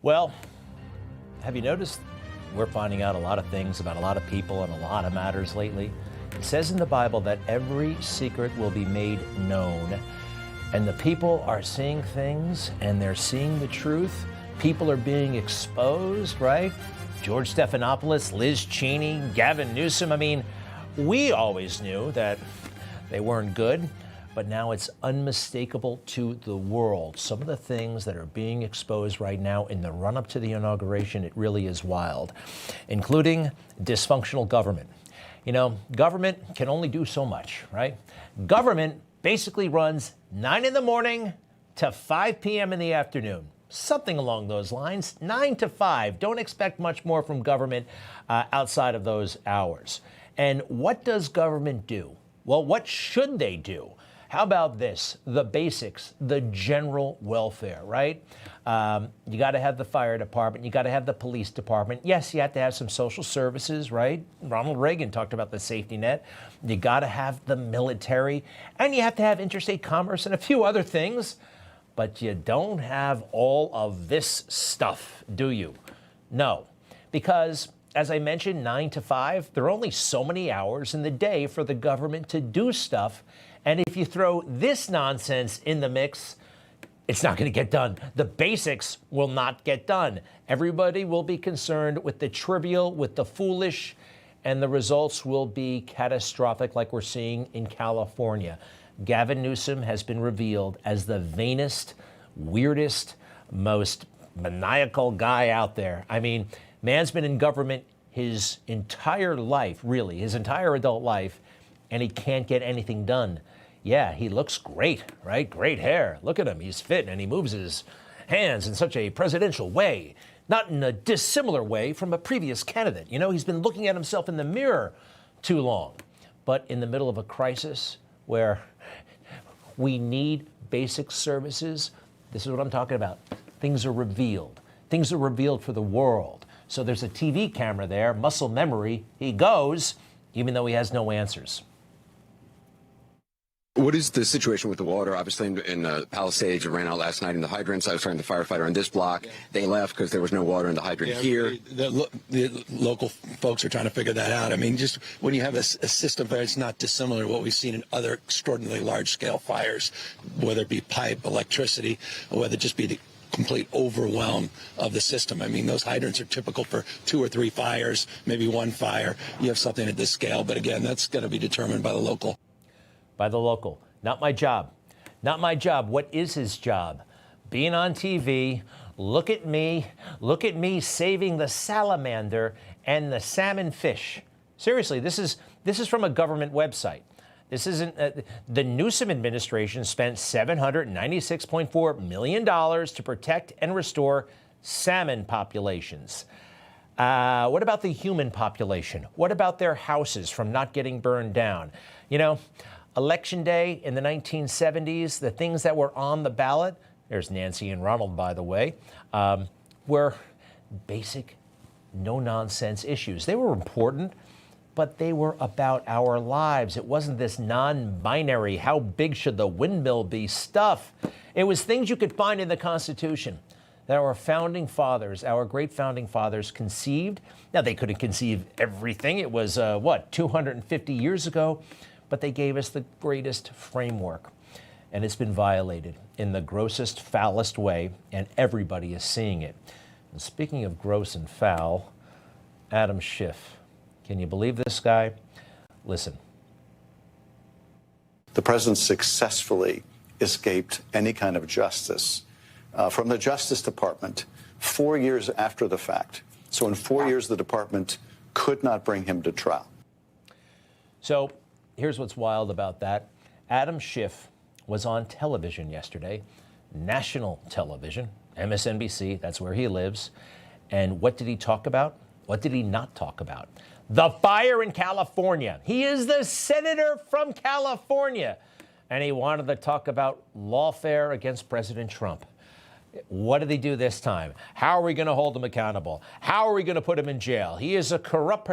Well, have you noticed we're finding out a lot of things about a lot of people and a lot of matters lately? It says in the Bible that every secret will be made known. And the people are seeing things and they're seeing the truth. People are being exposed, right? George Stephanopoulos, Liz Cheney, Gavin Newsom. I mean, we always knew that they weren't good, but now it's unmistakable to the world. Some of the things that are being exposed right now in the run-up to the inauguration, it really is wild, including dysfunctional government. You know, government can only do so much, right? Government basically runs 9 in the morning to 5 p.m. in the afternoon. Something along those lines, 9 to 5. Don't expect much more from government outside of those hours. And what does government do? Well, what should they do? How about this? The basics, the general welfare, right? You got to have the fire department. You got to have the police department. Yes, you have to have some social services, right? Ronald Reagan talked about the safety net. You got to have the military, and you have to have interstate commerce and a few other things. But you don't have all of this stuff, do you? No, because as I mentioned, 9 to 5, there are only so many hours in the day for the government to do stuff. And if you throw this nonsense in the mix, it's not going to get done. The basics will not get done. Everybody will be concerned with the trivial, with the foolish, and the results will be catastrophic like we're seeing in California. Gavin Newsom has been revealed as the vainest, weirdest, most maniacal guy out there. I mean, man's been in government his entire life, really, his entire adult life, and he can't get anything done. Yeah, he looks great, right? Great hair. Look at him. He's fit, and he moves his hands in such a presidential way, not in a dissimilar way from a previous candidate. You know, he's been looking at himself in the mirror too long. But in the middle of a crisis where we need basic services, this is what I'm talking about. Things are revealed. Things are revealed for the world. So there's a TV camera there, muscle memory. He goes, even though he has no answers. What is the situation with the water? Obviously, in Palisades, it ran out last night in the hydrants. I was talking to the firefighter on this block. They left because there was no water in the hydrant here. The local folks are trying to figure that out. I mean, just when you have a system there, it's not dissimilar to what we've seen in other extraordinarily large-scale fires, whether it be pipe, electricity, or whether it just be the complete overwhelm of the system. I mean, those hydrants are typical for 2 or 3 fires, maybe 1 fire. You have something at this scale, but again, that's going to be determined by the local. By the local. Not my job. Not my job. What is his job? Being on TV. Look at me saving the salamander and the salmon fish. Seriously, this is from a government website. This isn't the Newsom administration spent $796.4 million to protect and restore salmon populations. What about the human population? What about their houses from not getting burned down? You know, Election day in the 1970s, the things that were on the ballot, there's Nancy and Ronald, by the way, were basic, no-nonsense issues. They were important, but they were about our lives. It wasn't this non-binary, how big should the windmill be stuff. It was things you could find in the Constitution that our founding fathers, our great founding fathers conceived. Now, they couldn't conceive everything. It was, 250 years ago? But they gave us the greatest framework, and it's been violated in the grossest, foulest way, and everybody is seeing it. And speaking of gross and foul, Adam Schiff. Can you believe this guy? Listen. The president successfully escaped any kind of justice from the Justice Department 4 years after the fact. So in 4 years, the department could not bring him to trial. So here's what's wild about that. Adam Schiff was on television yesterday, national television, MSNBC, that's where he lives. And what did he talk about? What did he not talk about? The fire in California. He is the senator from California. And he wanted to talk about lawfare against President Trump. What did he do this time? How are we going to hold him accountable? How are we going to put him in jail? He is a corrupt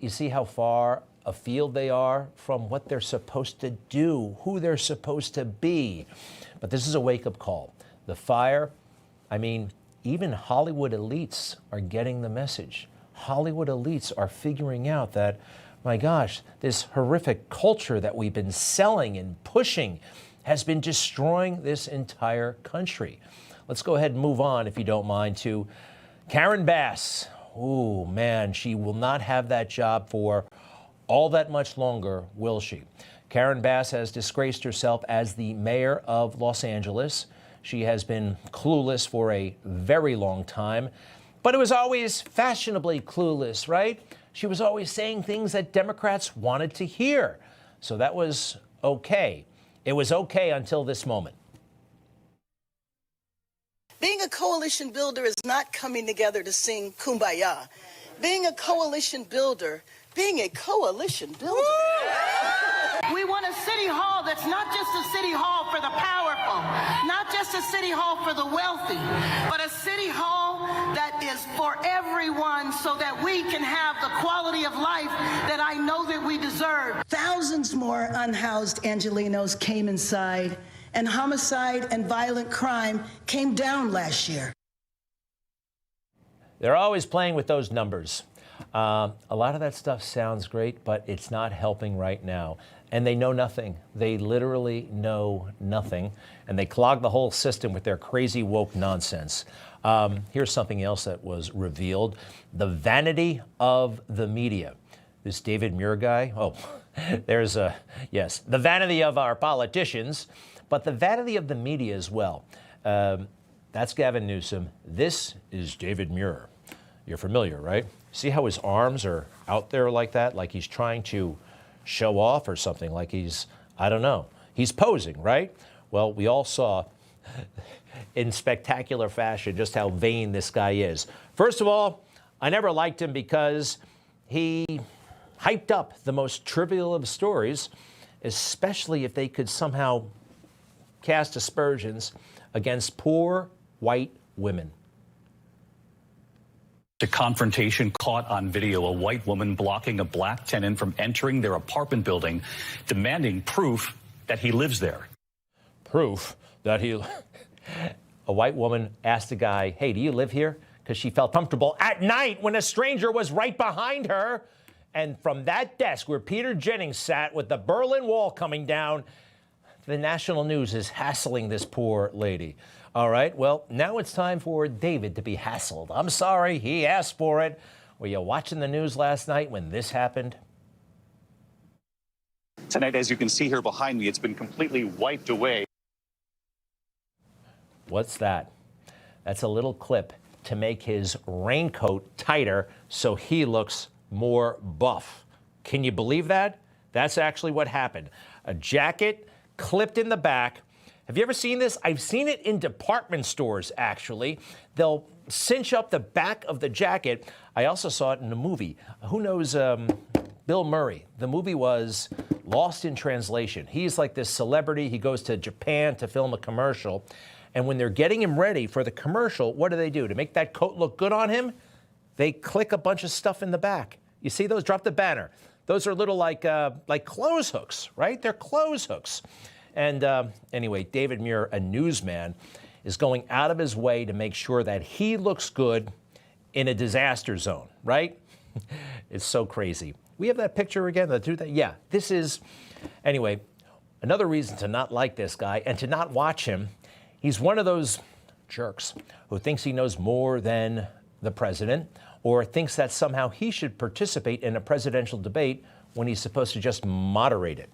You see how far afield they are from what they're supposed to do, who they're supposed to be. But this is a wake-up call. The fire, I mean, even Hollywood elites are getting the message. Hollywood elites are figuring out that, my gosh, this horrific culture that we've been selling and pushing has been destroying this entire country. Let's go ahead and move on, if you don't mind, to Karen Bass. Oh, man, she will not have that job for all that much longer, will she? Karen Bass has disgraced herself as the mayor of Los Angeles. She has been clueless for a very long time, but it was always fashionably clueless, right? She was always saying things that Democrats wanted to hear. So that was okay. It was okay until this moment. Being a coalition builder is not coming together to sing Kumbaya. Being a coalition builder. We want a city hall that's not just a city hall for the powerful, not just a city hall for the wealthy, but a city hall that is for everyone so that we can have the quality of life that I know that we deserve. Thousands more unhoused Angelenos came inside, and homicide and violent crime came down last year. They're always playing with those numbers. A lot of that stuff sounds great, but it's not helping right now. And they know nothing. They literally know nothing. And they clog the whole system with their crazy woke nonsense. Here's something else that was revealed. The vanity of the media. This David Muir guy, there's yes, the vanity of our politicians, but the vanity of the media as well. That's Gavin Newsom. This is David Muir. You're familiar, right? See how his arms are out there like that? Like he's trying to show off or something, like he's, I don't know. He's posing, right? Well, we all saw in spectacular fashion just how vain this guy is. First of all, I never liked him because he hyped up the most trivial of stories, especially if they could somehow cast aspersions against poor white women. A confrontation caught on video, a white woman blocking a black tenant from entering their apartment building, demanding proof that he lives there. Proof that he... A white woman asked a guy, hey, do you live here? Because she felt comfortable at night when a stranger was right behind her. And from that desk where Peter Jennings sat with the Berlin Wall coming down, the national news is hassling this poor lady. All right, well, now it's time for David to be hassled. I'm sorry, he asked for it. Were you watching the news last night when this happened? Tonight, as you can see here behind me, it's been completely wiped away. What's that? That's a little clip to make his raincoat tighter so he looks more buff. Can you believe that? That's actually what happened. A jacket clipped in the back. Have you ever seen this? I've seen it in department stores, actually. They'll cinch up the back of the jacket. I also saw it in a movie. Who knows Bill Murray? The movie was Lost in Translation. He's like this celebrity. He goes to Japan to film a commercial. And when they're getting him ready for the commercial, what do? To make that coat look good on him, they click a bunch of stuff in the back. You see those? Drop the banner. Those are little like clothes hooks, right? They're clothes hooks. And anyway, David Muir, a newsman, is going out of his way to make sure that he looks good in a disaster zone, right? It's so crazy. We have that picture again. Yeah, this is, anyway, another reason to not like this guy and to not watch him. He's one of those jerks who thinks he knows more than the president or thinks that somehow he should participate in a presidential debate when he's supposed to just moderate it.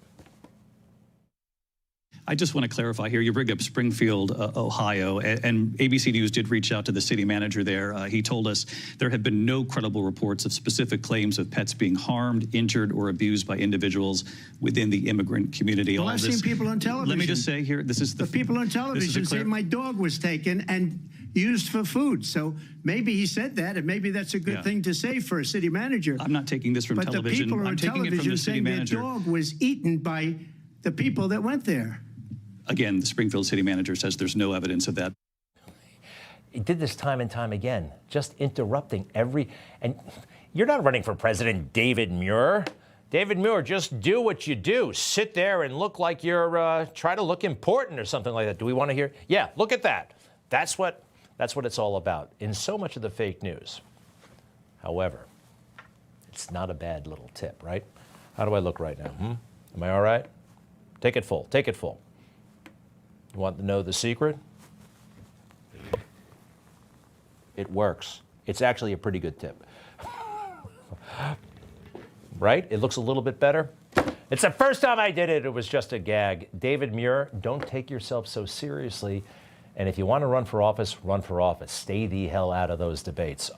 I just want to clarify here, you bring up Springfield, Ohio, and ABC News did reach out to the city manager there. He told us there have been no credible reports of specific claims of pets being harmed, injured, or abused by individuals within the immigrant community. Well, I've seen people on television. Let me just say here, this is the people on television say my dog was taken and used for food. So maybe he said that, and maybe that's a good thing to say for a city manager. I'm not taking this from television. But the people I'm on taking it from television the city saying manager. their dog was eaten by the people that went there. Again, the Springfield city manager says there's no evidence of that. He did this time and time again, just interrupting and you're not running for president, David Muir. David Muir, just do what you do. Sit there and look like you're, try to look important or something like that. Do we want to hear? Yeah, look at that. That's what That's what it's all about in so much of the fake news. However, it's not a bad little tip, right? How do I look right now? Am I all right? Take it full. Take it full. You want to know the secret? It works. It's actually a pretty good tip. Right? It looks a little bit better. It's the first time I did it. It was just a gag. David Muir, don't take yourself so seriously. And if you want to run for office, run for office. Stay the hell out of those debates.